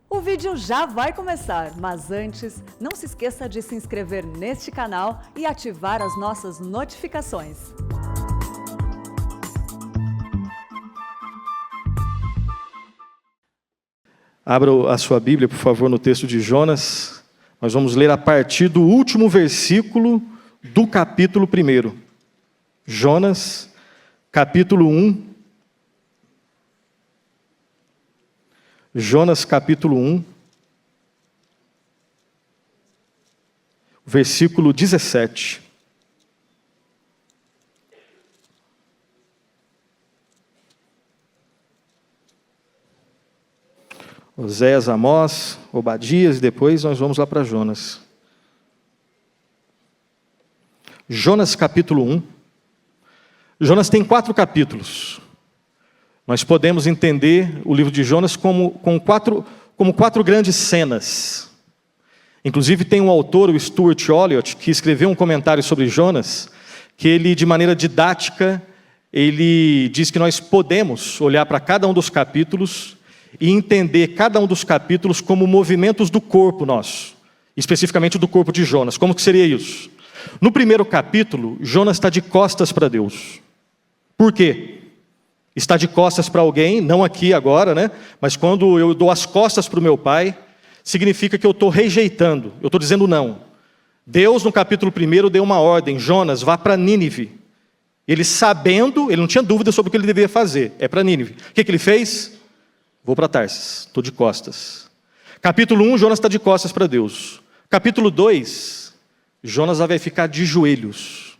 O vídeo já vai começar, mas antes, não se esqueça de se inscrever neste canal e ativar as nossas notificações. Abra a sua Bíblia, por favor, no texto de Jonas. Nós vamos ler a partir do último versículo do capítulo 1. Jonas, capítulo 1. Jonas, capítulo 1, versículo 17. Oséias, Amós, Obadias, e depois nós vamos lá para Jonas. Jonas, capítulo 1. Jonas tem 4 capítulos. Nós podemos entender o livro de Jonas como quatro grandes cenas. Inclusive tem um autor, o Stuart Olyott, que escreveu um comentário sobre Jonas, que ele, de maneira didática, ele diz que nós podemos olhar para cada um dos capítulos e entender cada um dos capítulos como movimentos do corpo nosso, especificamente do corpo de Jonas. Como que seria isso? No primeiro capítulo, Jonas está de costas para Deus. Por quê? Está de costas para alguém, não aqui agora, né? Mas quando eu dou as costas para o meu pai, significa que eu estou rejeitando, eu estou dizendo não. Deus, no capítulo 1, deu uma ordem: Jonas, vá para Nínive. Ele sabendo, ele não tinha dúvida sobre o que ele deveria fazer, é para Nínive. O que ele fez? Vou para Tarsis, estou de costas. Capítulo 1, Jonas está de costas para Deus. Capítulo 2, Jonas vai ficar de joelhos.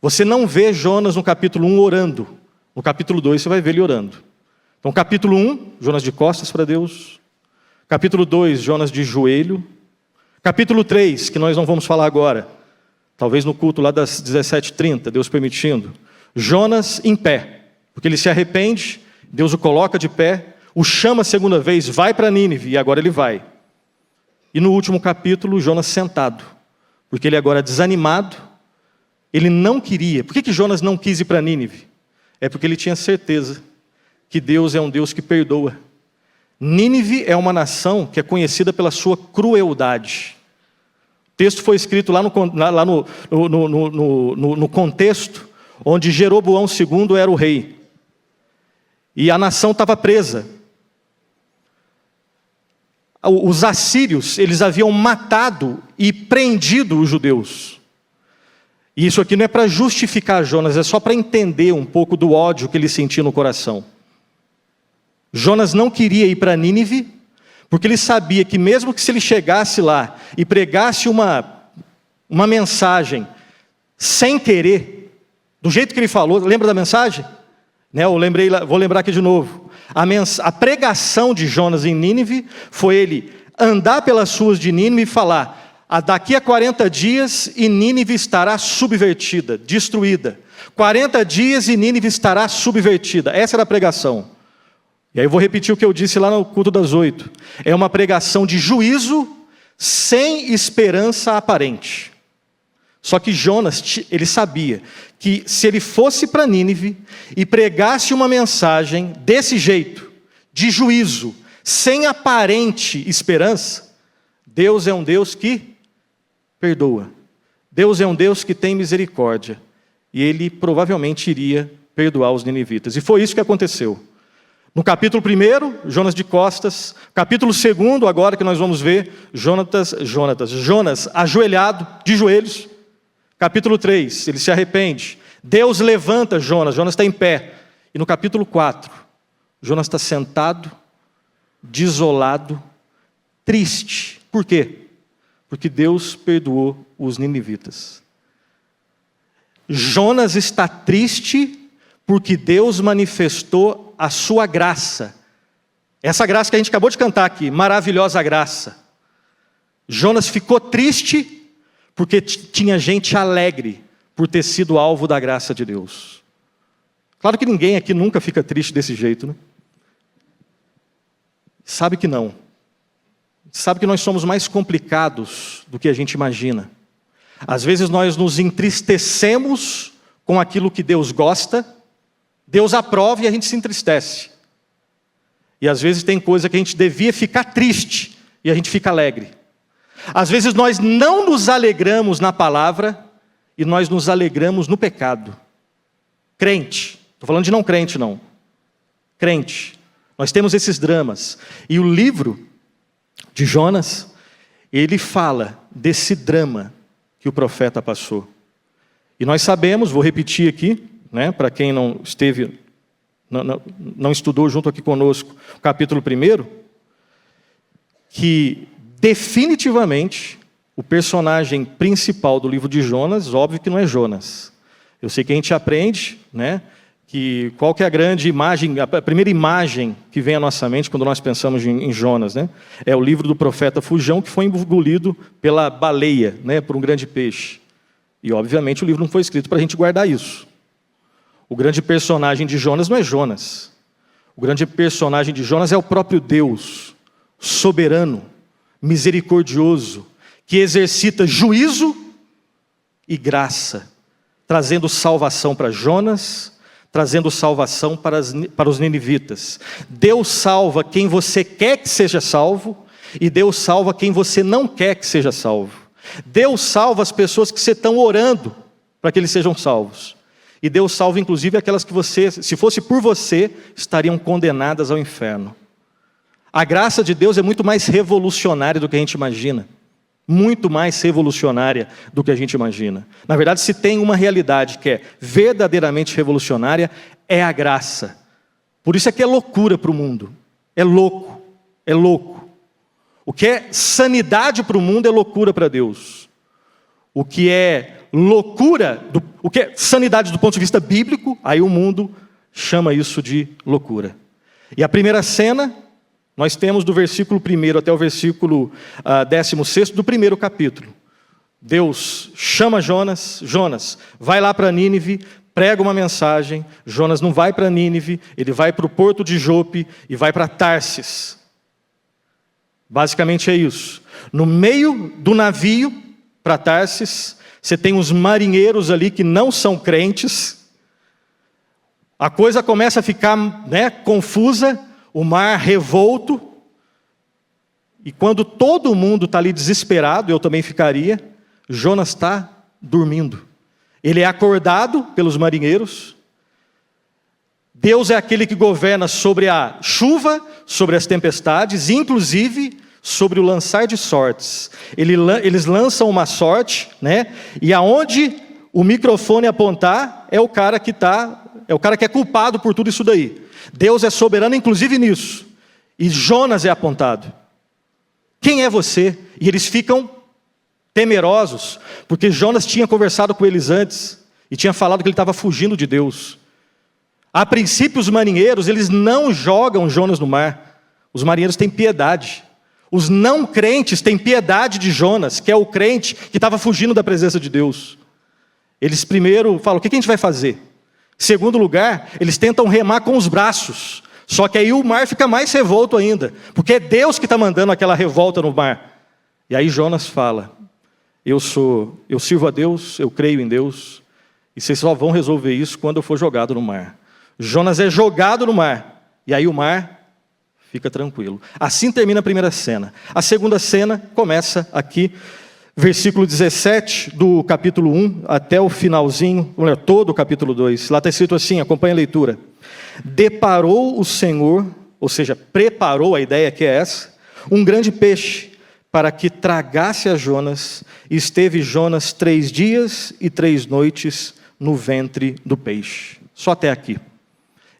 Você não vê Jonas no capítulo 1 orando. No capítulo 2 você vai ver ele orando. Então capítulo 1, Jonas de costas para Deus. Capítulo 2, Jonas de joelho. Capítulo 3, que nós não vamos falar agora, talvez no culto lá das 17h30, Deus permitindo. Jonas em pé, porque ele se arrepende, Deus o coloca de pé, o chama a segunda vez, vai para Nínive, e agora ele vai. E no último capítulo, Jonas sentado, porque ele agora desanimado, ele não queria. Por que Jonas não quis ir para Nínive? É porque ele tinha certeza que Deus é um Deus que perdoa. Nínive é uma nação que é conhecida pela sua crueldade. O texto foi escrito lá no contexto onde Jeroboão II era o rei. E a nação estava presa. Os assírios, eles haviam matado e prendido os judeus. E isso aqui não é para justificar Jonas, é só para entender um pouco do ódio que ele sentia no coração. Jonas não queria ir para Nínive, porque ele sabia que mesmo que se ele chegasse lá e pregasse uma mensagem sem querer, do jeito que ele falou, lembra da mensagem? Né, vou lembrar aqui de novo. A pregação de Jonas em Nínive foi ele andar pelas ruas de Nínive e falar: daqui a 40 dias e Nínive estará subvertida, destruída. 40 dias e Nínive estará subvertida. Essa era a pregação. E aí eu vou repetir o que eu disse lá no culto das 8. É uma pregação de juízo sem esperança aparente. Só que Jonas, ele sabia que se ele fosse para Nínive e pregasse uma mensagem desse jeito, de juízo, sem aparente esperança, Deus é um Deus que perdoa. Deus é um Deus que tem misericórdia. E ele provavelmente iria perdoar os ninivitas. E foi isso que aconteceu. No capítulo 1, Jonas de costas. Capítulo 2, agora que nós vamos ver, Jonas ajoelhado, de joelhos. Capítulo 3, ele se arrepende. Deus levanta Jonas está em pé. E no capítulo 4, Jonas está sentado, desolado, triste. Por quê? Porque Deus perdoou os ninivitas. Jonas está triste porque Deus manifestou a sua graça. Essa graça que a gente acabou de cantar aqui, maravilhosa graça. Jonas ficou triste porque tinha gente alegre por ter sido alvo da graça de Deus. Claro que ninguém aqui nunca fica triste desse jeito, né? Sabe que não. Sabe que nós somos mais complicados do que a gente imagina. Às vezes nós nos entristecemos com aquilo que Deus gosta, Deus aprova e a gente se entristece. E E às vezes tem coisa que a gente devia ficar triste e a gente fica alegre. Às vezes nós não nos alegramos na palavra e nós nos alegramos no pecado. Crente, estou falando de não crente não. Crente, nós temos esses dramas. E o livro de Jonas, ele fala desse drama que o profeta passou. E nós sabemos, vou repetir aqui, né, para quem não esteve, não estudou junto aqui conosco, o capítulo 1, que definitivamente o personagem principal do livro de Jonas, óbvio que não é Jonas. Eu sei que a gente aprende, né, que qual que é a grande imagem, a primeira imagem que vem à nossa mente quando nós pensamos em Jonas, né, é o livro do profeta Fujão, que foi engolido pela baleia, né, por um grande peixe. E obviamente o livro não foi escrito para a gente guardar isso. O grande personagem de Jonas não é Jonas. O grande personagem de Jonas é o próprio Deus, soberano, misericordioso, que exercita juízo e graça, trazendo salvação para Jonas, trazendo salvação para os ninivitas. Deus salva quem você quer que seja salvo, e Deus salva quem você não quer que seja salvo. Deus salva as pessoas que você está orando para que eles sejam salvos. E Deus salva inclusive aquelas que você, se fosse por você, estariam condenadas ao inferno. A graça de Deus é muito mais revolucionária do que a gente imagina. Muito mais revolucionária do que a gente imagina. Na verdade, se tem uma realidade que é verdadeiramente revolucionária, é a graça. Por isso é que é loucura para o mundo. É louco. É louco. O que é sanidade para o mundo é loucura para Deus. O que é loucura, o que é sanidade do ponto de vista bíblico, aí o mundo chama isso de loucura. E a primeira cena, nós temos do versículo 1 até o versículo 16 do 1º capítulo. Deus chama Jonas, Jonas, vai lá para Nínive, prega uma mensagem. Jonas não vai para Nínive, ele vai para o porto de Jope e vai para Tarsis. Basicamente é isso. No meio do navio para Tarsis, você tem os marinheiros ali que não são crentes. A coisa começa a ficar, né, confusa, o mar revolto. E quando todo mundo está ali desesperado, eu também ficaria, Jonas está dormindo. Ele é acordado pelos marinheiros. Deus é aquele que governa sobre a chuva, sobre as tempestades, inclusive sobre o lançar de sortes. Eles lançam uma sorte, né? E aonde o microfone apontar é o cara que é culpado por tudo isso daí. Deus é soberano, inclusive nisso. E Jonas é apontado. Quem é você? E eles ficam temerosos, porque Jonas tinha conversado com eles antes e tinha falado que ele estava fugindo de Deus. A princípio, os marinheiros, eles não jogam Jonas no mar. Os marinheiros têm piedade. Os não crentes têm piedade de Jonas, que é o crente que estava fugindo da presença de Deus. Eles primeiro falam, o que a gente vai fazer? Segundo lugar, eles tentam remar com os braços. Só que aí o mar fica mais revolto ainda, porque é Deus que está mandando aquela revolta no mar. E aí Jonas fala, eu sirvo a Deus, eu creio em Deus, e vocês só vão resolver isso quando eu for jogado no mar. Jonas é jogado no mar, e aí o mar fica tranquilo. Assim termina a primeira cena. A segunda cena começa aqui, versículo 17 do capítulo 1 até o finalzinho, todo o capítulo 2. Lá está escrito assim, acompanha a leitura. Deparou o Senhor, ou seja, preparou, a ideia que é essa, um grande peixe para que tragasse a Jonas, e esteve Jonas 3 dias e 3 noites no ventre do peixe. Só até aqui.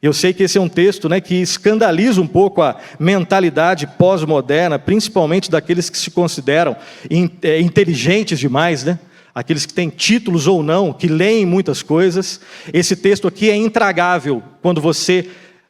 Eu sei que esse é um texto, né, que escandaliza um pouco a mentalidade pós-moderna, principalmente daqueles que se consideram inteligentes demais, né? Aqueles que têm títulos ou não, que leem muitas coisas. Esse texto aqui é intragável quando você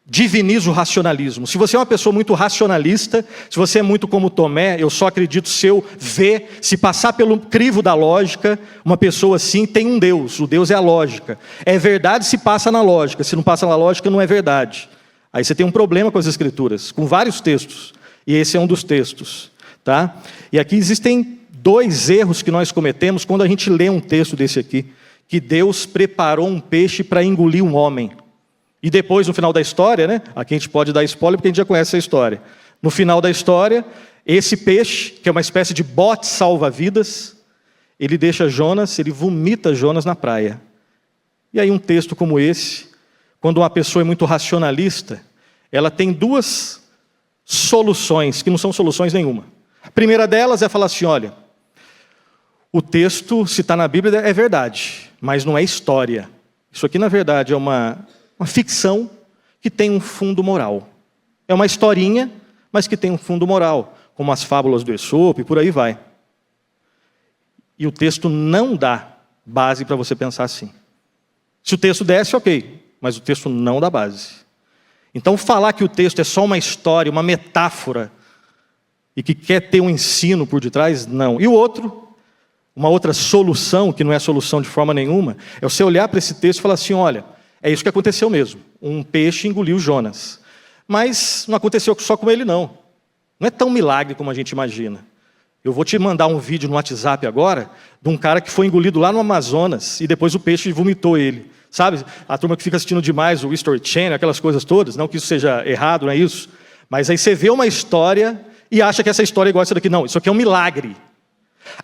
diviniza o racionalismo. Se você é uma pessoa muito racionalista, se você é muito como Tomé, eu só acredito se eu ver, se passar pelo crivo da lógica, uma pessoa assim tem um Deus, o Deus é a lógica. É verdade se passa na lógica, se não passa na lógica não é verdade. Aí você tem um problema com as escrituras, com vários textos, e esse é um dos textos. Tá? E aqui existem 2 erros que nós cometemos quando a gente lê um texto desse aqui, que Deus preparou um peixe para engolir um homem. E depois, no final da história, né? Aqui a gente pode dar spoiler porque a gente já conhece a história. No final da história, esse peixe, que é uma espécie de bote salva-vidas, ele deixa Jonas, ele vomita Jonas na praia. E aí um texto como esse, quando uma pessoa é muito racionalista, ela tem duas soluções, que não são soluções nenhuma. A primeira delas é falar assim, olha, o texto, se está na Bíblia, é verdade, mas não é história. Isso aqui, na verdade, é uma ficção que tem um fundo moral. É uma historinha, mas que tem um fundo moral, como as fábulas do Esopo e por aí vai. E o texto não dá base para você pensar assim. Se o texto desse, ok, mas o texto não dá base. Então, falar que o texto é só uma história, uma metáfora, e que quer ter um ensino por detrás, não. E o outro, uma outra solução, que não é solução de forma nenhuma, é você olhar para esse texto e falar assim, olha, é isso que aconteceu mesmo. Um peixe engoliu Jonas. Mas não aconteceu só com ele, não. Não é tão milagre como a gente imagina. Eu vou te mandar um vídeo no WhatsApp agora, de um cara que foi engolido lá no Amazonas, e depois o peixe vomitou ele. Sabe, a turma que fica assistindo demais o History Channel, aquelas coisas todas, não que isso seja errado, não é isso. Mas aí você vê uma história e acha que essa história é igual a essa daqui. Não, isso aqui é um milagre.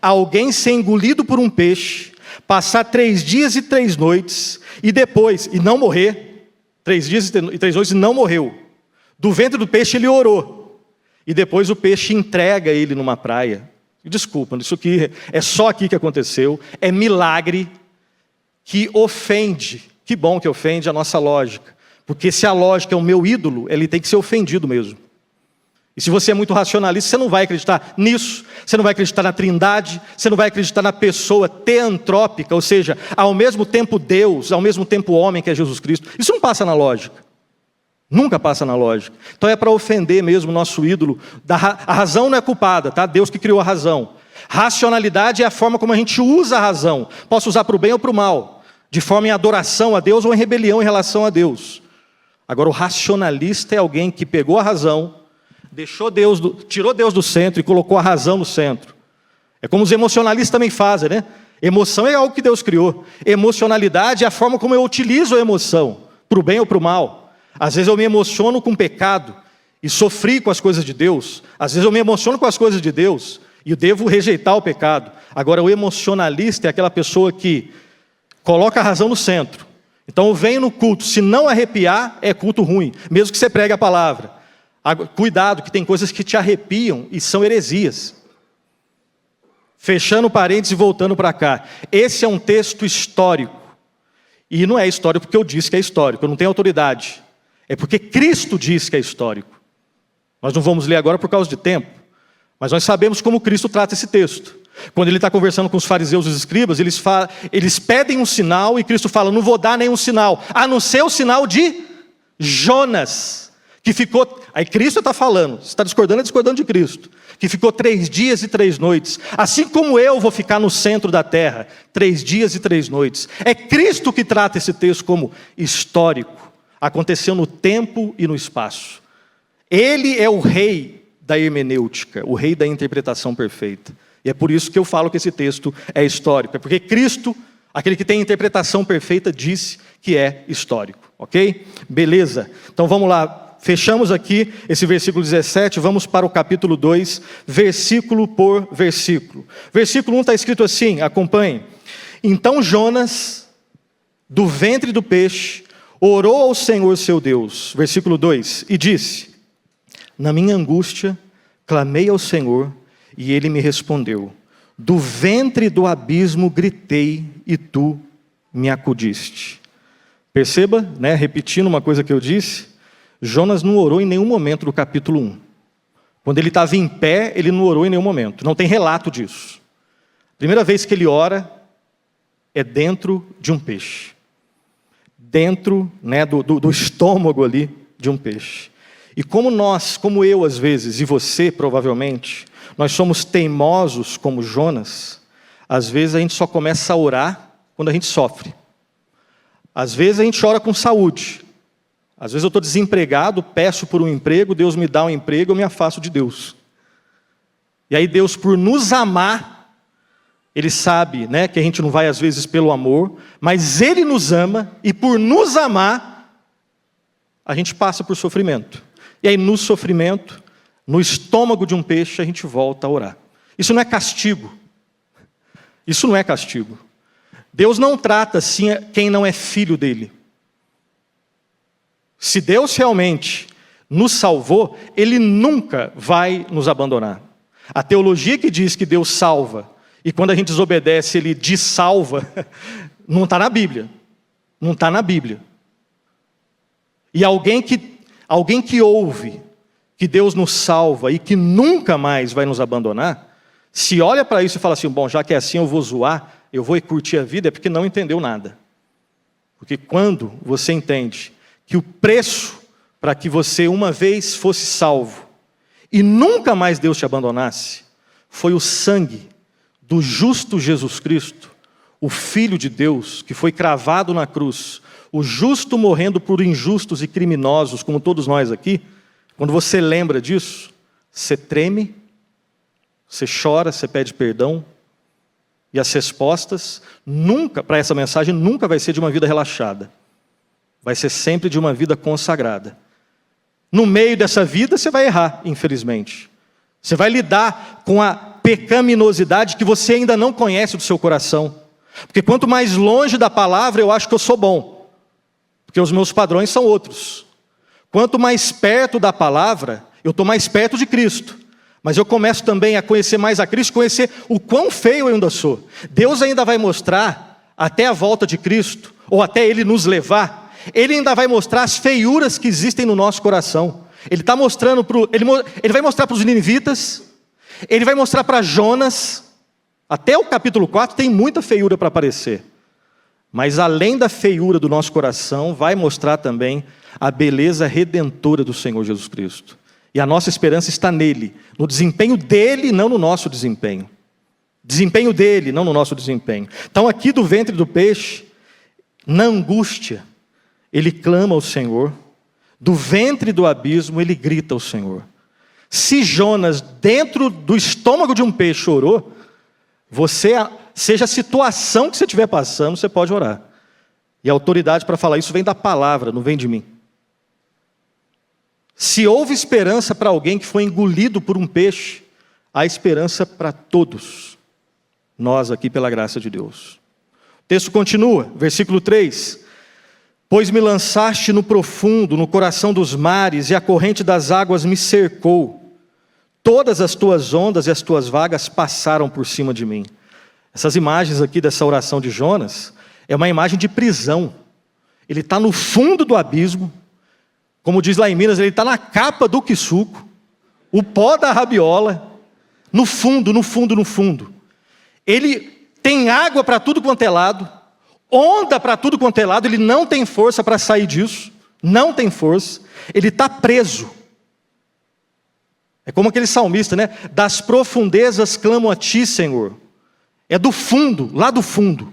Alguém ser engolido por um peixe, passar 3 dias e 3 noites, e depois, e não morrer, 3 dias e 3 noites e não morreu. Do ventre do peixe ele orou. E depois o peixe entrega ele numa praia. Desculpa, isso aqui é só aqui que aconteceu. É milagre que ofende. Que bom que ofende a nossa lógica. Porque se a lógica é o meu ídolo, ele tem que ser ofendido mesmo. E se você é muito racionalista, você não vai acreditar nisso, você não vai acreditar na trindade, você não vai acreditar na pessoa teantrópica, ou seja, ao mesmo tempo Deus, ao mesmo tempo homem, que é Jesus Cristo. Isso não passa na lógica. Nunca passa na lógica. Então é para ofender mesmo o nosso ídolo. A razão não é culpada, tá? Deus que criou a razão. Racionalidade é a forma como a gente usa a razão. Posso usar para o bem ou para o mal. De forma em adoração a Deus ou em rebelião em relação a Deus. Agora o racionalista é alguém que pegou a razão, tirou Deus do centro e colocou a razão no centro. É como os emocionalistas também fazem, né? Emoção é algo que Deus criou. Emocionalidade é a forma como eu utilizo a emoção, para o bem ou para o mal. Às vezes eu me emociono com pecado e sofri com as coisas de Deus. Às vezes eu me emociono com as coisas de Deus e eu devo rejeitar o pecado. Agora o emocionalista é aquela pessoa que coloca a razão no centro. Então eu venho no culto, se não arrepiar, é culto ruim, mesmo que você pregue a palavra. Cuidado, que tem coisas que te arrepiam e são heresias. Fechando parênteses e voltando para cá. Esse é um texto histórico. E não é histórico porque eu disse que é histórico, eu não tenho autoridade. É porque Cristo diz que é histórico. Nós não vamos ler agora por causa de tempo, mas nós sabemos como Cristo trata esse texto. Quando ele está conversando com os fariseus e os escribas, eles pedem um sinal e Cristo fala, não vou dar nenhum sinal, a não ser o sinal de Jonas, que ficou... Aí Cristo está falando, você está discordando, é discordando de Cristo, que ficou 3 dias e 3 noites, assim como eu vou ficar no centro da terra, 3 dias e 3 noites. É Cristo que trata esse texto como histórico, aconteceu no tempo e no espaço. Ele é o rei da hermenêutica, o rei da interpretação perfeita. E é por isso que eu falo que esse texto é histórico, é porque Cristo, aquele que tem a interpretação perfeita, disse que é histórico, ok? Beleza, então vamos lá. Fechamos aqui esse versículo 17, vamos para o capítulo 2, versículo por versículo. Versículo 1 está escrito assim, acompanhe. Então Jonas, do ventre do peixe, orou ao Senhor seu Deus. Versículo 2, e disse, na minha angústia, clamei ao Senhor, e ele me respondeu. Do ventre do abismo gritei, e tu me acudiste. Perceba, né, repetindo uma coisa que eu disse, Jonas não orou em nenhum momento do capítulo 1. Quando ele estava em pé, ele não orou em nenhum momento. Não tem relato disso. A primeira vez que ele ora é dentro de um peixe. Dentro, né, do estômago ali de um peixe. E como eu às vezes, e você provavelmente, nós somos teimosos como Jonas, às vezes a gente só começa a orar quando a gente sofre. Às vezes a gente ora com saúde. Às vezes eu estou desempregado, peço por um emprego, Deus me dá um emprego, eu me afasto de Deus. E aí Deus, por nos amar, Ele sabe, né, que a gente não vai às vezes pelo amor, mas Ele nos ama, e por nos amar, a gente passa por sofrimento. E aí no sofrimento, no estômago de um peixe, a gente volta a orar. Isso não é castigo. Isso não é castigo. Deus não trata assim quem não é filho dele. Se Deus realmente nos salvou, Ele nunca vai nos abandonar. A teologia que diz que Deus salva, e quando a gente desobedece, Ele dessalva, não está na Bíblia. Não está na Bíblia. E alguém que ouve que Deus nos salva e que nunca mais vai nos abandonar, se olha para isso e fala assim, bom, já que é assim eu vou zoar, eu vou curtir a vida, é porque não entendeu nada. Porque quando você entende que o preço para que você uma vez fosse salvo e nunca mais Deus te abandonasse, foi o sangue do justo Jesus Cristo, o Filho de Deus, que foi cravado na cruz, o justo morrendo por injustos e criminosos, como todos nós aqui, quando você lembra disso, você treme, você chora, você pede perdão, e as respostas para essa mensagem nunca vai ser de uma vida relaxada. Vai ser sempre de uma vida consagrada. No meio dessa vida você vai errar, infelizmente. Você vai lidar com a pecaminosidade que você ainda não conhece do seu coração. Porque quanto mais longe da palavra eu acho que eu sou bom. Porque os meus padrões são outros. Quanto mais perto da palavra, eu estou mais perto de Cristo. Mas eu começo também a conhecer mais a Cristo, conhecer o quão feio eu ainda sou. Deus ainda vai mostrar, até a volta de Cristo, ou até Ele nos levar, Ele ainda vai mostrar as feiuras que existem no nosso coração. Ele vai mostrar para os ninivitas, Ele vai mostrar para Jonas, até o capítulo 4 tem muita feiura para aparecer. Mas além da feiura do nosso coração, vai mostrar também a beleza redentora do Senhor Jesus Cristo. E a nossa esperança está nele, no desempenho dele, não no nosso desempenho. Desempenho dele, não no nosso desempenho. Então aqui do ventre do peixe, na angústia, ele clama ao Senhor. Do ventre do abismo, ele grita ao Senhor. Se Jonas, dentro do estômago de um peixe, orou, seja a situação que você estiver passando, você pode orar. E a autoridade para falar isso vem da palavra, não vem de mim. Se houve esperança para alguém que foi engolido por um peixe, há esperança para todos, nós aqui pela graça de Deus. O texto continua, versículo 3. Pois me lançaste no profundo, no coração dos mares, e a corrente das águas me cercou. Todas as tuas ondas e as tuas vagas passaram por cima de mim. Essas imagens aqui dessa oração de Jonas, é uma imagem de prisão. Ele está no fundo do abismo, como diz lá em Minas, ele está na capa do quisuco, o pó da rabiola, no fundo, no fundo, no fundo. Ele tem água para tudo quanto é lado, onda para tudo quanto é lado, ele não tem força para sair disso, não tem força, ele está preso. É como aquele salmista, né? Das profundezas clamo a ti, Senhor. É do fundo, lá do fundo.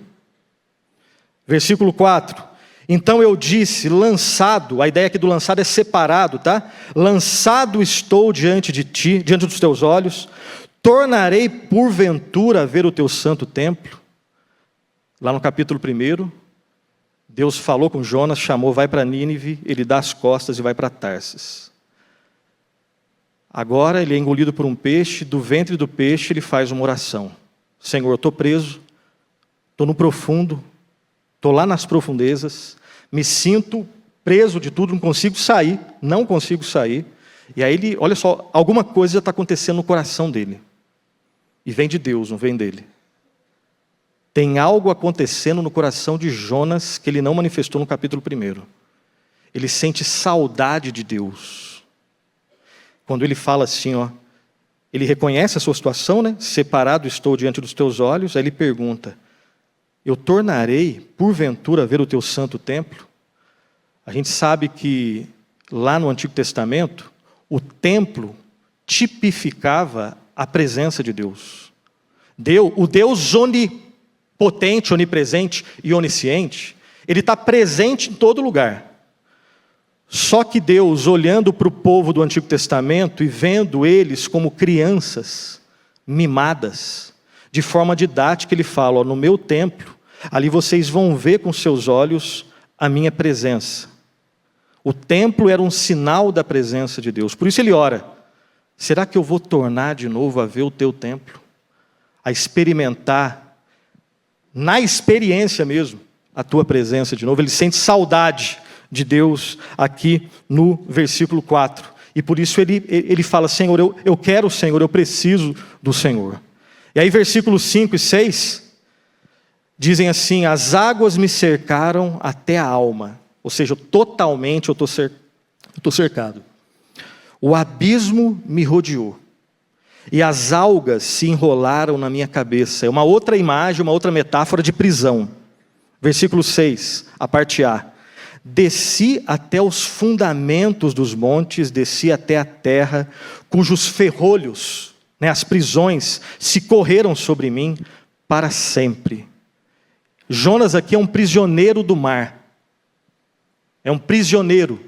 Versículo 4. Então eu disse, lançado, a ideia aqui do lançado é separado, tá? Lançado estou diante de ti, diante dos teus olhos, tornarei porventura a ver o teu santo templo. Lá no capítulo 1, Deus falou com Jonas, chamou, vai para Nínive, ele dá as costas e vai para Tarsis. Agora ele é engolido por um peixe, do ventre do peixe ele faz uma oração. Senhor, eu estou preso, estou no profundo, estou lá nas profundezas, me sinto preso de tudo, não consigo sair. E aí olha só, alguma coisa já está acontecendo no coração dele. E vem de Deus, não vem dele. Tem algo acontecendo no coração de Jonas que ele não manifestou no capítulo 1. Ele sente saudade de Deus. Quando ele fala assim, ele reconhece a sua situação, né? Separado estou diante dos teus olhos, aí ele pergunta, eu tornarei, porventura, a ver o teu santo templo? A gente sabe que, lá no Antigo Testamento, o templo tipificava a presença de Deus. O Deus onipotente, onipresente e onisciente, ele está presente em todo lugar. Só que Deus, olhando para o povo do Antigo Testamento e vendo eles como crianças mimadas, de forma didática, ele fala, no meu templo, ali vocês vão ver com seus olhos a minha presença. O templo era um sinal da presença de Deus. Por isso ele ora: será que eu vou tornar de novo a ver o teu templo? A experimentar, na experiência mesmo, a tua presença de novo. Ele sente saudade de Deus aqui no versículo 4. E por isso ele fala: Senhor, eu quero o Senhor, eu preciso do Senhor. E aí versículos 5 e 6 dizem assim: as águas me cercaram até a alma. Ou seja, totalmente eu estou cercado. O abismo me rodeou. E as algas se enrolaram na minha cabeça. É uma outra imagem, uma outra metáfora de prisão. Versículo 6, a parte A. Desci até os fundamentos dos montes, desci até a terra, cujos ferrolhos, as prisões, se correram sobre mim para sempre. Jonas aqui é um prisioneiro do mar. É um prisioneiro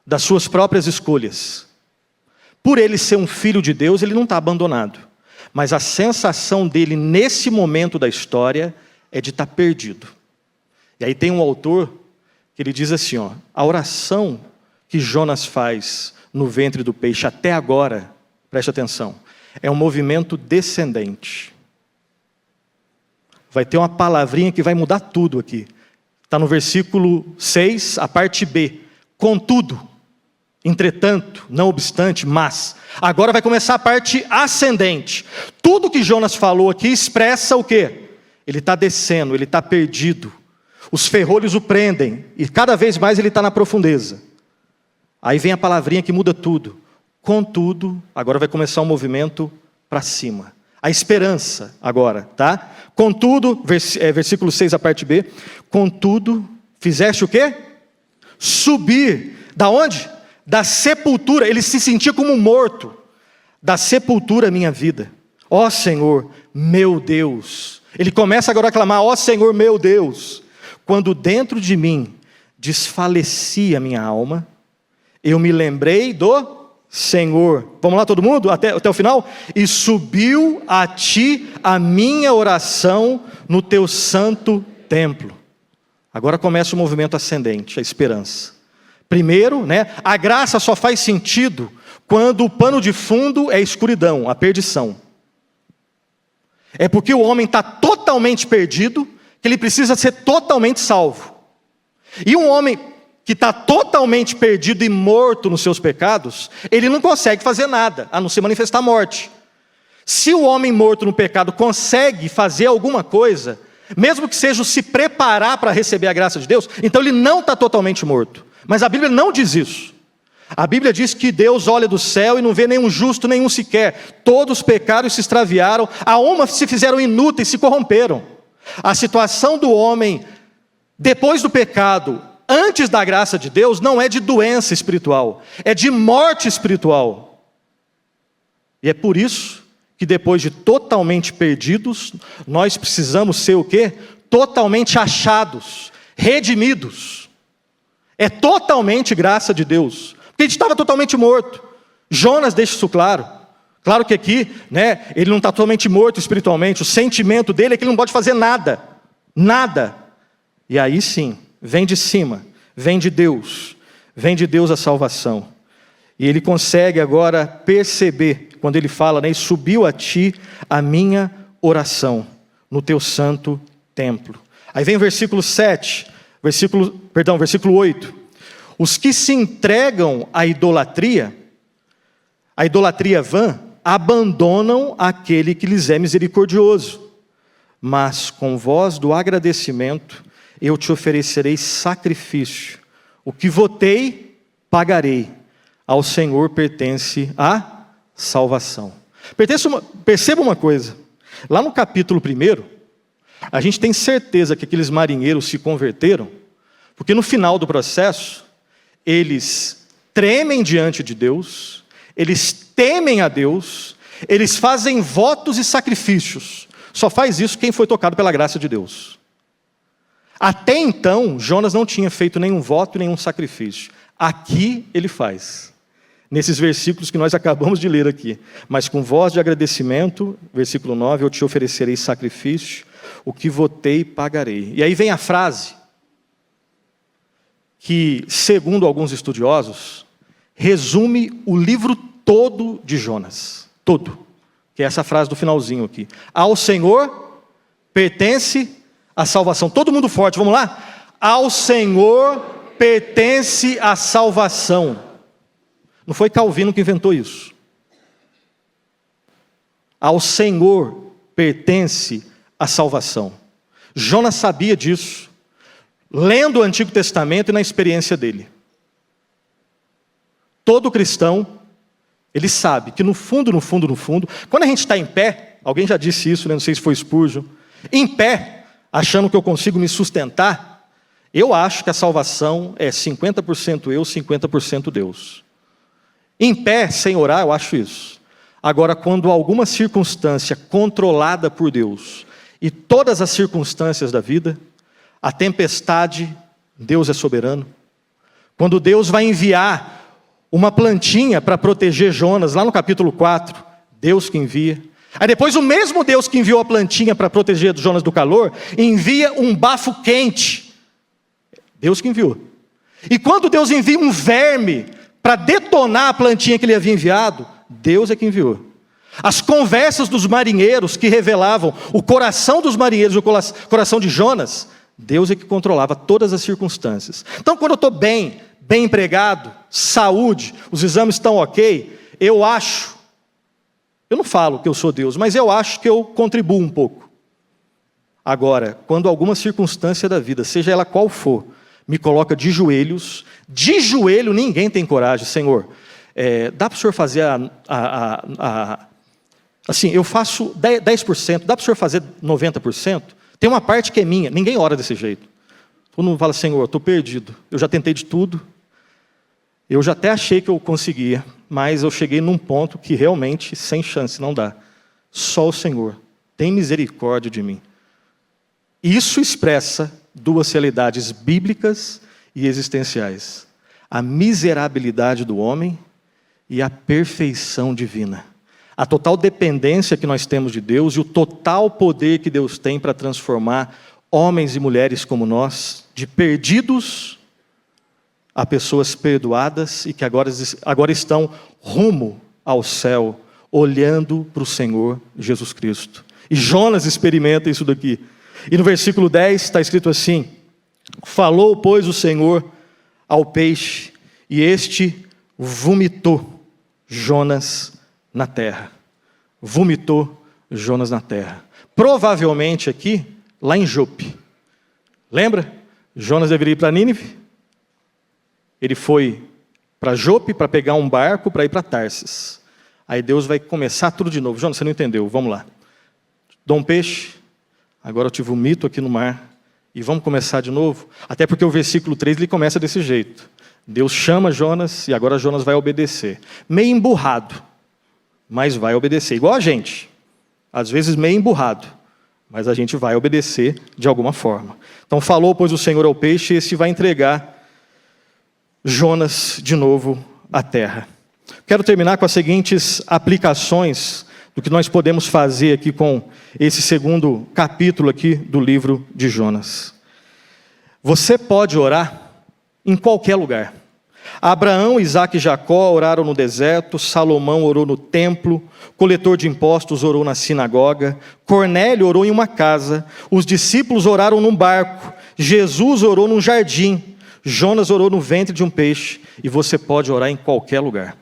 das suas próprias escolhas. Por ele ser um filho de Deus, ele não está abandonado. Mas a sensação dele nesse momento da história é de estar perdido. E aí tem um autor que ele diz assim, a oração que Jonas faz no ventre do peixe até agora, preste atenção, é um movimento descendente. Vai ter uma palavrinha que vai mudar tudo aqui. Está no versículo 6, a parte B. Contudo, entretanto, não obstante, mas. Agora vai começar a parte ascendente. Tudo que Jonas falou aqui expressa o quê? Ele está descendo, ele está perdido. Os ferrolhos o prendem, e cada vez mais ele está na profundeza. Aí vem a palavrinha que muda tudo. Contudo, agora vai começar um movimento para cima. A esperança agora, tá? Contudo, versículo 6, a parte B. Contudo, fizeste o quê? Subir. Da onde? Da sepultura. Ele se sentia como morto. Da sepultura minha vida. Ó Senhor, meu Deus. Ele começa agora a clamar: ó Senhor, meu Deus. Quando dentro de mim desfalecia a minha alma, eu me lembrei do Senhor. Vamos lá todo mundo? Até o final? E subiu a ti a minha oração no teu santo templo. Agora começa o movimento ascendente, a esperança. Primeiro, a graça só faz sentido quando o pano de fundo é a escuridão, a perdição. É porque o homem está totalmente perdido que ele precisa ser totalmente salvo. E um homem que está totalmente perdido e morto nos seus pecados, ele não consegue fazer nada, a não ser manifestar a morte. Se o homem morto no pecado consegue fazer alguma coisa, mesmo que seja se preparar para receber a graça de Deus, então ele não está totalmente morto. Mas a Bíblia não diz isso. A Bíblia diz que Deus olha do céu e não vê nenhum justo, nenhum sequer. Todos pecaram e se extraviaram, a uma se fizeram inúteis, se corromperam. A situação do homem, depois do pecado, antes da graça de Deus, não é de doença espiritual, é de morte espiritual. E é por isso que depois de totalmente perdidos, nós precisamos ser o quê? Totalmente achados, redimidos. É totalmente graça de Deus, porque a gente estava totalmente morto. Jonas deixa isso claro. Claro que aqui, ele não está totalmente morto espiritualmente, o sentimento dele é que ele não pode fazer nada, nada. E aí sim, vem de cima, vem de Deus a salvação. E ele consegue agora perceber, quando ele fala, e subiu a ti a minha oração, no teu santo templo. Aí vem o versículo 7, versículo 8. Os que se entregam à idolatria vã, abandonam aquele que lhes é misericordioso. Mas com voz do agradecimento, eu te oferecerei sacrifício. O que votei, pagarei. Ao Senhor pertence a salvação. Perceba uma coisa. Lá no capítulo 1, a gente tem certeza que aqueles marinheiros se converteram, porque no final do processo, eles tremem diante de Deus, eles temem a Deus, eles fazem votos e sacrifícios. Só faz isso quem foi tocado pela graça de Deus. Até então, Jonas não tinha feito nenhum voto e nenhum sacrifício. Aqui ele faz. Nesses versículos que nós acabamos de ler aqui. Mas com voz de agradecimento, versículo 9, eu te oferecerei sacrifício, o que votei pagarei. E aí vem a frase que, segundo alguns estudiosos, resume o livro todo de Jonas. Todo. Que é essa frase do finalzinho aqui. Ao Senhor pertence a salvação. Todo mundo forte, vamos lá? Ao Senhor pertence a salvação. Não foi Calvino que inventou isso. Ao Senhor pertence a salvação. Jonas sabia disso, lendo o Antigo Testamento e na experiência dele. Todo cristão, ele sabe que no fundo, quando a gente está em pé, alguém já disse isso, né? Não sei se foi Spurgeon, em pé, achando que eu consigo me sustentar, eu acho que a salvação é 50% eu, 50% Deus. Em pé, sem orar, eu acho isso. Agora, quando alguma circunstância controlada por Deus, e todas as circunstâncias da vida, a tempestade, Deus é soberano. Quando Deus vai enviar uma plantinha para proteger Jonas, lá no capítulo 4, Deus que envia. Aí depois o mesmo Deus que enviou a plantinha para proteger Jonas do calor, envia um bafo quente. Deus que enviou. E quando Deus envia um verme para detonar a plantinha que ele havia enviado, Deus é que enviou. As conversas dos marinheiros que revelavam o coração dos marinheiros, o coração de Jonas, Deus é que controlava todas as circunstâncias. Então, quando eu estou bem empregado, saúde, os exames estão ok, eu não falo que eu sou Deus, mas eu acho que eu contribuo um pouco. Agora, quando alguma circunstância da vida, seja ela qual for, me coloca de joelho ninguém tem coragem, Senhor, dá para o Senhor fazer assim, eu faço 10%, dá para o Senhor fazer 90%? Tem uma parte que é minha, ninguém ora desse jeito. Todo mundo fala, Senhor, estou perdido, eu já tentei de tudo, eu já até achei que eu conseguia, mas eu cheguei num ponto que realmente, sem chance, não dá. Só o Senhor, tem misericórdia de mim. Isso expressa duas realidades bíblicas e existenciais. A miserabilidade do homem e a perfeição divina. A total dependência que nós temos de Deus e o total poder que Deus tem para transformar homens e mulheres como nós, de perdidos a pessoas perdoadas e que agora estão rumo ao céu, olhando para o Senhor Jesus Cristo. E Jonas experimenta isso daqui. E no versículo 10 está escrito assim: falou, pois, o Senhor ao peixe, e este vomitou Jonas na terra. Vomitou Jonas na terra. Provavelmente aqui, lá em Jope. Lembra? Jonas deveria ir para Nínive. Ele foi para Jope para pegar um barco para ir para Tarsis. Aí Deus vai começar tudo de novo. Jonas, você não entendeu, vamos lá. Dou um peixe, agora eu te vomito aqui no mar. E vamos começar de novo? Até porque o versículo 3 ele começa desse jeito. Deus chama Jonas e agora Jonas vai obedecer. Meio emburrado, mas vai obedecer. Igual a gente. Às vezes meio emburrado, mas a gente vai obedecer de alguma forma. Então falou, pois, o Senhor ao peixe, e esse vai entregar Jonas de novo à terra. Quero terminar com as seguintes aplicações do que nós podemos fazer aqui com esse segundo capítulo aqui do livro de Jonas. Você pode orar em qualquer lugar. Abraão, Isaque e Jacó oraram no deserto, Salomão orou no templo, coletor de impostos orou na sinagoga, Cornélio orou em uma casa, os discípulos oraram num barco, Jesus orou num jardim, Jonas orou no ventre de um peixe, e você pode orar em qualquer lugar.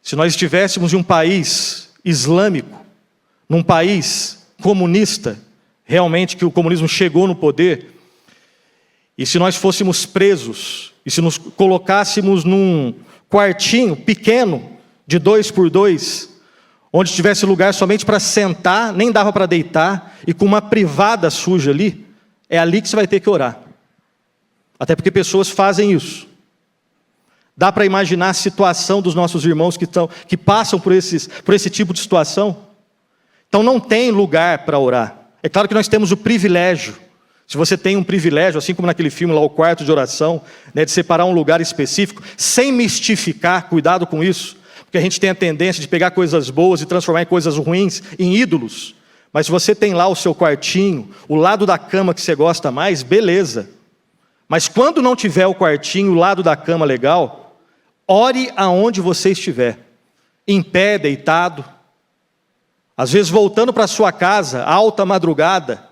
Se nós estivéssemos em um país islâmico, num país comunista, realmente que o comunismo chegou no poder, e se nós fôssemos presos, e se nos colocássemos num quartinho pequeno, de 2 por 2, onde tivesse lugar somente para sentar, nem dava para deitar, e com uma privada suja ali, é ali que você vai ter que orar. Até porque pessoas fazem isso. Dá para imaginar a situação dos nossos irmãos que passam por esse tipo de situação? Então não tem lugar para orar. É claro que nós temos o privilégio. Se você tem um privilégio, assim como naquele filme lá, O Quarto de Oração, né, de separar um lugar específico, sem mistificar, cuidado com isso, porque a gente tem a tendência de pegar coisas boas e transformar em coisas ruins, em ídolos. Mas se você tem lá o seu quartinho, o lado da cama que você gosta mais, beleza. Mas quando não tiver o quartinho, o lado da cama legal, ore aonde você estiver. Em pé, deitado. Às vezes voltando para sua casa, alta madrugada,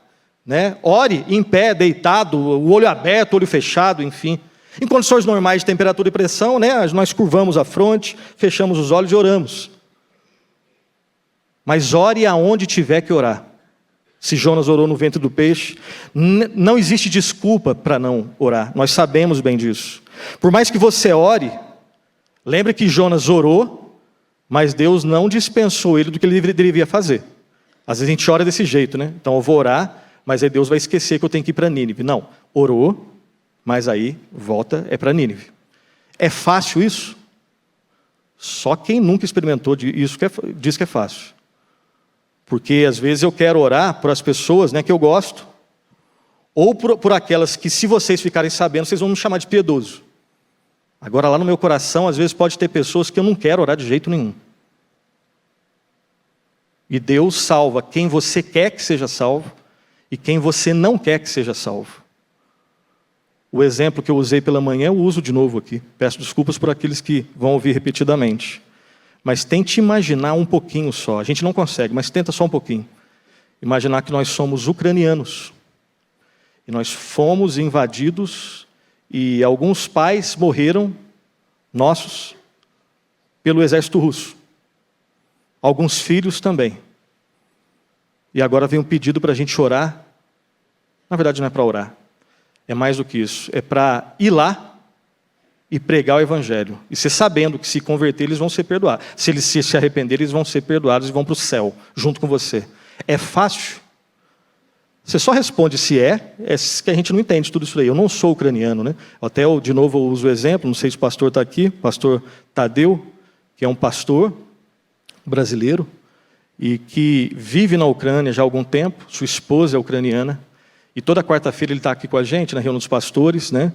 né? Ore em pé, deitado, o olho aberto, o olho fechado, enfim. Em condições normais de temperatura e pressão, né? Nós curvamos a fronte, fechamos os olhos e oramos. Mas ore aonde tiver que orar. Se Jonas orou no ventre do peixe, não existe desculpa para não orar. Nós sabemos bem disso. Por mais que você ore, lembre que Jonas orou, mas Deus não dispensou ele do que ele deveria fazer. Às vezes a gente ora desse jeito, né? Então eu vou orar, mas aí Deus vai esquecer que eu tenho que ir para Nínive. Não, orou, mas aí volta, é para Nínive. É fácil isso? Só quem nunca experimentou isso diz que é fácil. Porque às vezes eu quero orar por as pessoas, né, que eu gosto, ou por aquelas que, se vocês ficarem sabendo, vocês vão me chamar de piedoso. Agora lá no meu coração, às vezes pode ter pessoas que eu não quero orar de jeito nenhum. E Deus salva quem você quer que seja salvo e quem você não quer que seja salvo. O exemplo que eu usei pela manhã, eu uso de novo aqui. Peço desculpas por aqueles que vão ouvir repetidamente. Mas tente imaginar um pouquinho só. A gente não consegue, mas tenta só um pouquinho. Imaginar que nós somos ucranianos. E nós fomos invadidos e alguns pais morreram, nossos, pelo exército russo. Alguns filhos também. E agora vem um pedido para a gente orar. Na verdade não é para orar. É mais do que isso. É para ir lá e pregar o evangelho. E você sabendo que se converter, eles vão ser perdoados. Se eles se arrependerem, eles vão ser perdoados e vão para o céu, junto com você. É fácil? Você só responde se é que a gente não entende tudo isso aí. Eu não sou ucraniano, né? Até de novo eu uso o exemplo, não sei se o pastor está aqui, pastor Tadeu, que é um pastor brasileiro, e que vive na Ucrânia já há algum tempo, sua esposa é ucraniana, e toda quarta-feira ele está aqui com a gente, na reunião dos pastores, né?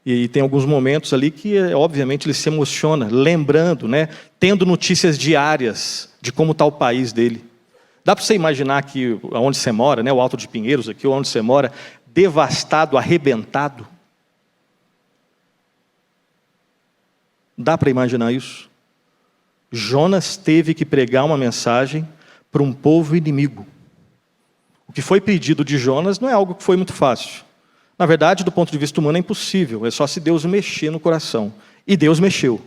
E tem alguns momentos ali que, obviamente, ele se emociona, lembrando, né, tendo notícias diárias de como está o país dele. Dá para você imaginar que onde você mora, né, o Alto de Pinheiros, aqui, onde você mora, devastado, arrebentado? Dá para imaginar isso? Jonas teve que pregar uma mensagem para um povo inimigo. O que foi pedido de Jonas não é algo que foi muito fácil. Na verdade, do ponto de vista humano, é impossível. É só se Deus mexer no coração. E Deus mexeu.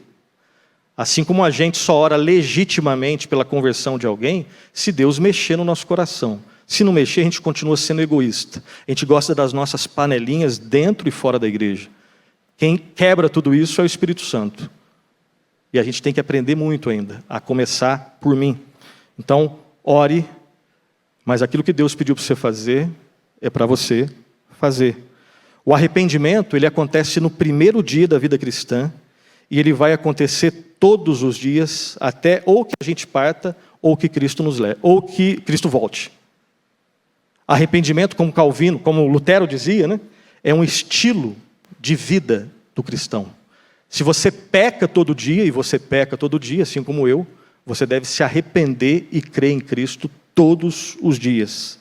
Assim como a gente só ora legitimamente pela conversão de alguém, se Deus mexer no nosso coração. Se não mexer, a gente continua sendo egoísta. A gente gosta das nossas panelinhas dentro e fora da igreja. Quem quebra tudo isso é o Espírito Santo. E a gente tem que aprender muito ainda, a começar por mim. Então, ore, mas aquilo que Deus pediu para você fazer, é para você fazer. O arrependimento, ele acontece no primeiro dia da vida cristã, e ele vai acontecer todos os dias, até ou que a gente parta, ou que Cristo nos leve, ou que Cristo volte. Arrependimento, como Calvino, como Lutero dizia, né, é um estilo de vida do cristão. Se você peca todo dia, e você peca todo dia, assim como eu, você deve se arrepender e crer em Cristo todos os dias.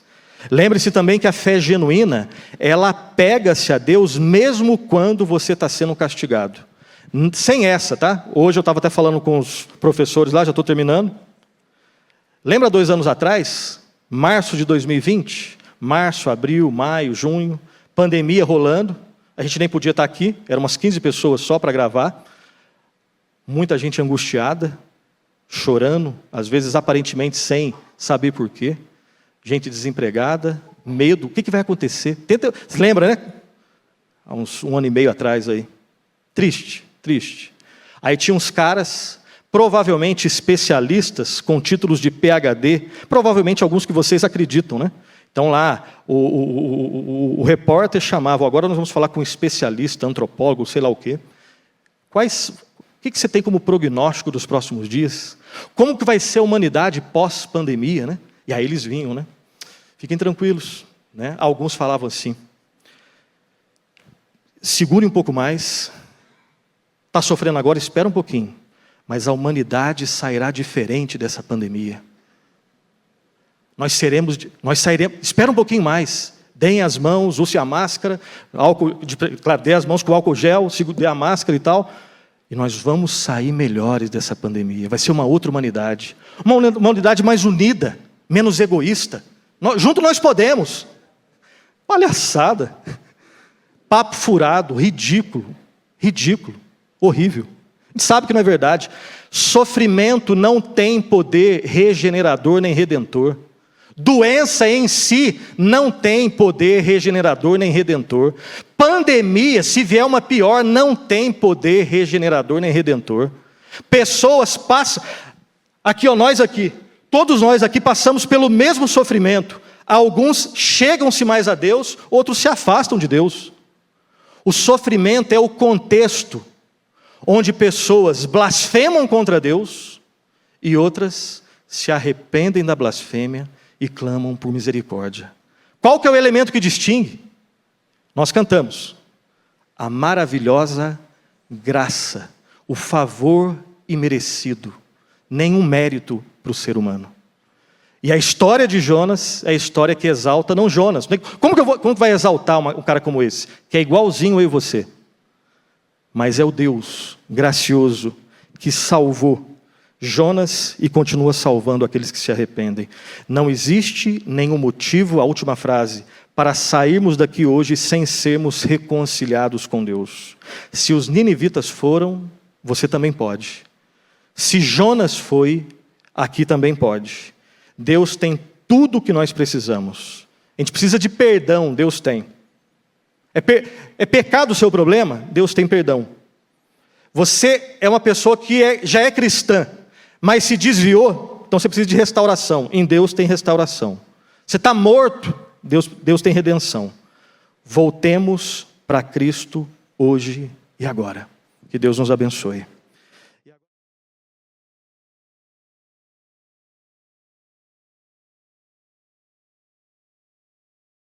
Lembre-se também que a fé genuína, ela apega-se a Deus mesmo quando você está sendo castigado. Sem essa, tá? Hoje eu estava até falando com os professores lá, já estou terminando. Lembra 2 anos atrás? Março de 2020? Março, abril, maio, junho, pandemia rolando. A gente nem podia estar aqui, eram umas 15 pessoas só para gravar. Muita gente angustiada, chorando, às vezes aparentemente sem saber por quê. Gente desempregada, medo, o que vai acontecer? Você lembra, né? Há uns 1 ano e meio atrás aí. Triste. Aí tinha uns caras, provavelmente especialistas, com títulos de PhD, provavelmente alguns que vocês acreditam, né? Então lá, o repórter chamava, agora nós vamos falar com um especialista, antropólogo, sei lá o quê. O que você tem como prognóstico dos próximos dias? Como que vai ser a humanidade pós-pandemia, né? E aí eles vinham, né? Fiquem tranquilos, né? Alguns falavam assim: segure um pouco mais, está sofrendo agora, espera um pouquinho, mas a humanidade sairá diferente dessa pandemia. Nós sairemos, espera um pouquinho mais, Deem as mãos, use a máscara, claro, dê as mãos com álcool gel, dê a máscara e tal. E nós vamos sair melhores dessa pandemia. Vai ser uma outra humanidade. Uma humanidade mais unida, menos egoísta. Junto nós podemos. Palhaçada. Papo furado, ridículo, horrível. A gente sabe que não é verdade. Sofrimento não tem poder regenerador nem redentor. Doença em si não tem poder regenerador nem redentor. Pandemia, se vier uma pior, não tem poder regenerador nem redentor. Pessoas passam... todos nós aqui passamos pelo mesmo sofrimento. Alguns chegam-se mais a Deus, outros se afastam de Deus. O sofrimento é o contexto onde pessoas blasfemam contra Deus e outras se arrependem da blasfêmia e clamam por misericórdia. Qual que é o elemento que distingue? Nós cantamos: a maravilhosa graça, o favor imerecido, nenhum mérito para o ser humano. E a história de Jonas é a história que exalta, não Jonas. Como que vai exaltar um cara como esse? Que é igualzinho eu e você. Mas é o Deus gracioso que salvou Jonas e continua salvando aqueles que se arrependem. Não existe nenhum motivo, a última frase, para sairmos daqui hoje sem sermos reconciliados com Deus. Se os ninivitas foram, você também pode. Se Jonas foi, aqui também pode. Deus tem tudo o que nós precisamos. A gente precisa de perdão, Deus tem. É pecado o seu problema? Deus tem perdão. Você é uma pessoa que já é cristã, mas se desviou, então você precisa de restauração. Em Deus tem restauração. Você está morto, Deus tem redenção. Voltemos para Cristo hoje e agora. Que Deus nos abençoe.